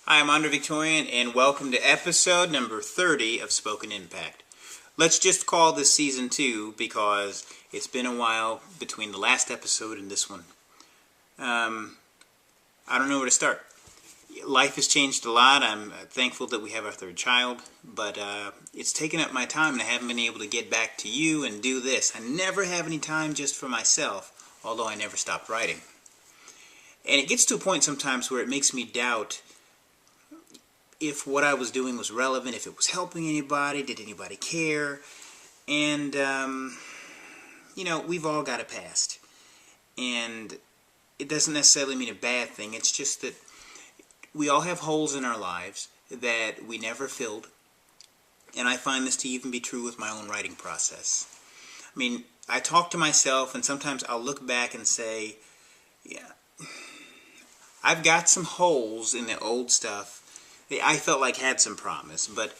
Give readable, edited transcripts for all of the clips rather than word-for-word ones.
Hi, I'm Andre Victorian, and welcome to episode number 30 of Spoken Impact. Let's just call this season 2 because it's been a while between the last episode and this one. I don't know where to start. Life has changed a lot. I'm thankful that we have our third child, but it's taken up my time and I haven't been able to get back to you and do this. I never have any time just for myself, although I never stopped writing. And it gets to a point sometimes where it makes me doubt if what I was doing was relevant, if it was helping anybody, did anybody care? And, we've all got a past. And it doesn't necessarily mean a bad thing. It's just that we all have holes in our lives that we never filled. And I find this to even be true with my own writing process. I mean, I talk to myself and sometimes I'll look back and say, yeah, I've got some holes in the old stuff I felt like had some promise, but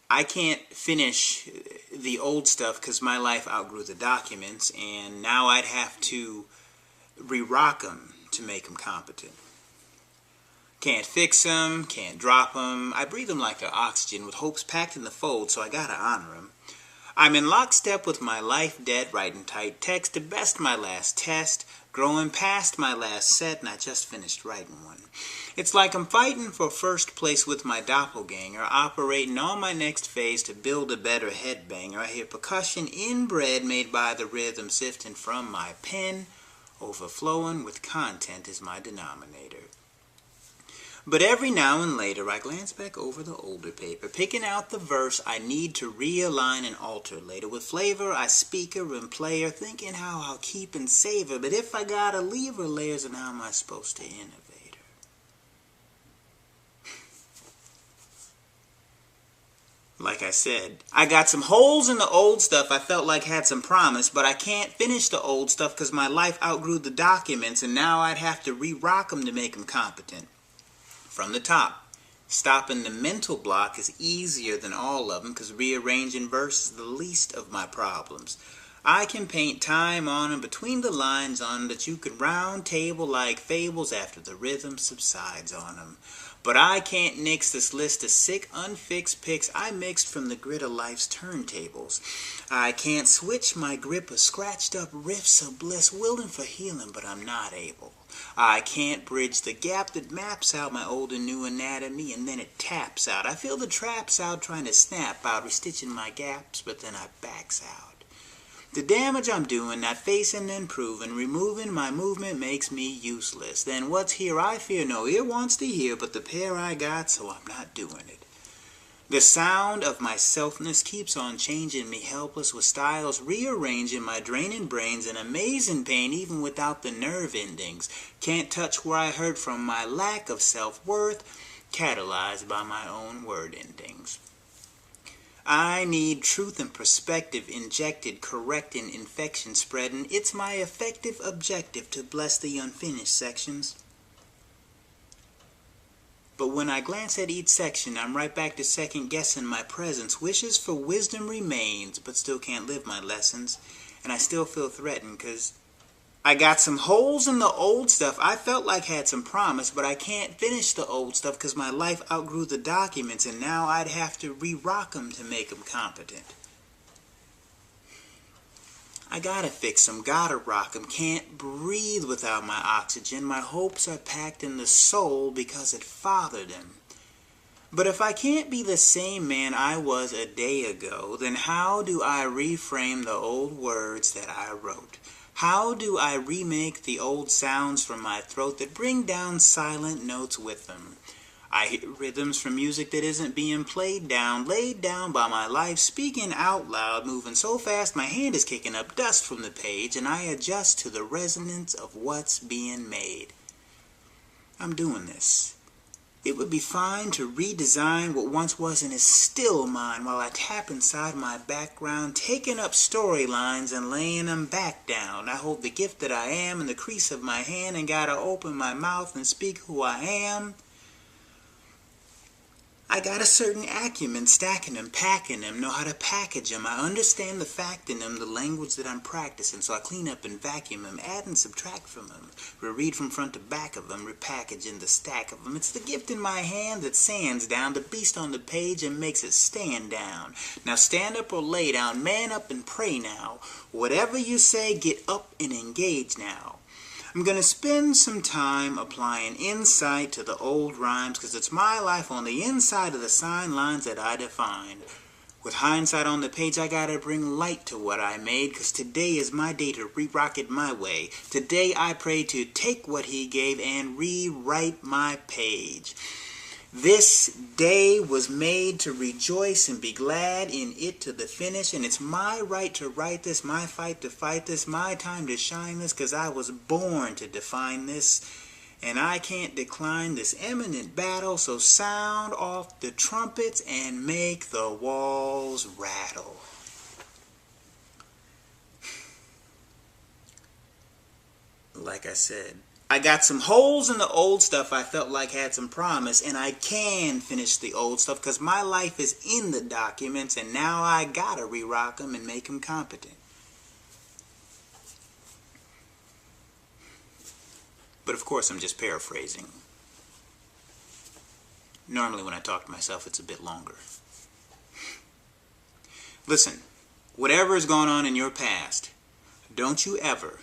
I can't finish the old stuff because my life outgrew the documents, and now I'd have to re-rock them to make them competent. Can't fix them, can't drop them. I breathe them like they're oxygen with hopes packed in the fold, so I gotta honor them. I'm in lockstep with my life debt, writing tight text to best my last test, growing past my last set, and I just finished writing one. It's like I'm fighting for first place with my doppelganger, operating on my next phase to build a better headbanger. I hear percussion inbred made by the rhythm sifting from my pen, overflowing with content is my denominator. But every now and later I glance back over the older paper, picking out the verse I need to realign and alter later. With flavor I speak her and play her, thinking how I'll keep and save her. But if I gotta leave her layers, and how am I supposed to innovate her? Like I said, I got some holes in the old stuff I felt like had some promise, but I can't finish the old stuff because my life outgrew the documents, and now I'd have to re-rock them to make them competent. From the top, stopping the mental block is easier than all of them because rearranging verse is the least of my problems. I can paint time on them, between the lines on them, that you can round table like fables after the rhythm subsides on them. But I can't nix this list of sick, unfixed picks I mixed from the grid of life's turntables. I can't switch my grip of scratched up riffs of bliss, willing for healing, but I'm not able. I can't bridge the gap that maps out my old and new anatomy, and then it taps out. I feel the traps out trying to snap out, restitching my gaps, but then I backs out. The damage I'm doing, not facing and proving, removing my movement makes me useless. Then what's here I fear no ear wants to hear, but the pair I got, so I'm not doing it. The sound of my selfness keeps on changing me helpless with styles, rearranging my draining brains in amazing pain even without the nerve endings. Can't touch where I hurt from my lack of self-worth, catalyzed by my own word endings. I need truth and perspective injected, correcting infection spreading. It's my effective objective to bless the unfinished sections. But when I glance at each section, I'm right back to second-guessing my presence. Wishes for wisdom remains, but still can't live my lessons. And I still feel threatened, because I got some holes in the old stuff I felt like had some promise, but I can't finish the old stuff because my life outgrew the documents, and now I'd have to re-rock them to make them competent. I gotta fix them, gotta rock them, can't breathe without my oxygen. My hopes are packed in the soul because it fathered them. But if I can't be the same man I was a day ago, then how do I reframe the old words that I wrote? How do I remake the old sounds from my throat that bring down silent notes with them? I hear rhythms from music that isn't being played down, laid down by my life, speaking out loud, moving so fast my hand is kicking up dust from the page, and I adjust to the resonance of what's being made. I'm doing this. It would be fine to redesign what once was and is still mine while I tap inside my background, taking up storylines and laying them back down. I hold the gift that I am in the crease of my hand and gotta open my mouth and speak who I am. I got a certain acumen, stacking them, packing them, know how to package them. I understand the fact in them, the language that I'm practicing, so I clean up and vacuum them, add and subtract from them, reread from front to back of them, repackage in the stack of them. It's the gift in my hand that sands down the beast on the page and makes it stand down. Now stand up or lay down, man up and pray now. Whatever you say, get up and engage now. I'm going to spend some time applying insight to the old rhymes because it's my life on the inside of the sign lines that I defined. With hindsight on the page, I got to bring light to what I made because today is my day to re-rock it my way. Today I pray to take what he gave and rewrite my page. This day was made to rejoice and be glad in it to the finish, and it's my right to write this, my fight to fight this, my time to shine this, because I was born to define this, and I can't decline this eminent battle, so sound off the trumpets and make the walls rattle. Like I said, I got some holes in the old stuff I felt like had some promise, and I can finish the old stuff because my life is in the documents, and now I gotta re-rock them and make them competent. But of course I'm just paraphrasing. Normally when I talk to myself it's a bit longer. Listen, whatever has gone on in your past, don't you ever,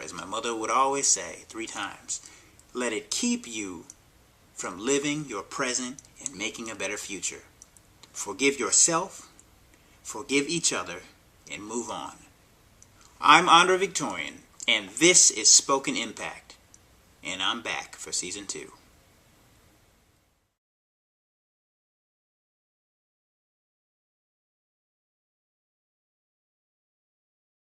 as my mother would always say 3 times, let it keep you from living your present and making a better future. Forgive yourself, forgive each other, and move on. I'm Andre Victorian, and this is Spoken Impact, and I'm back for Season 2.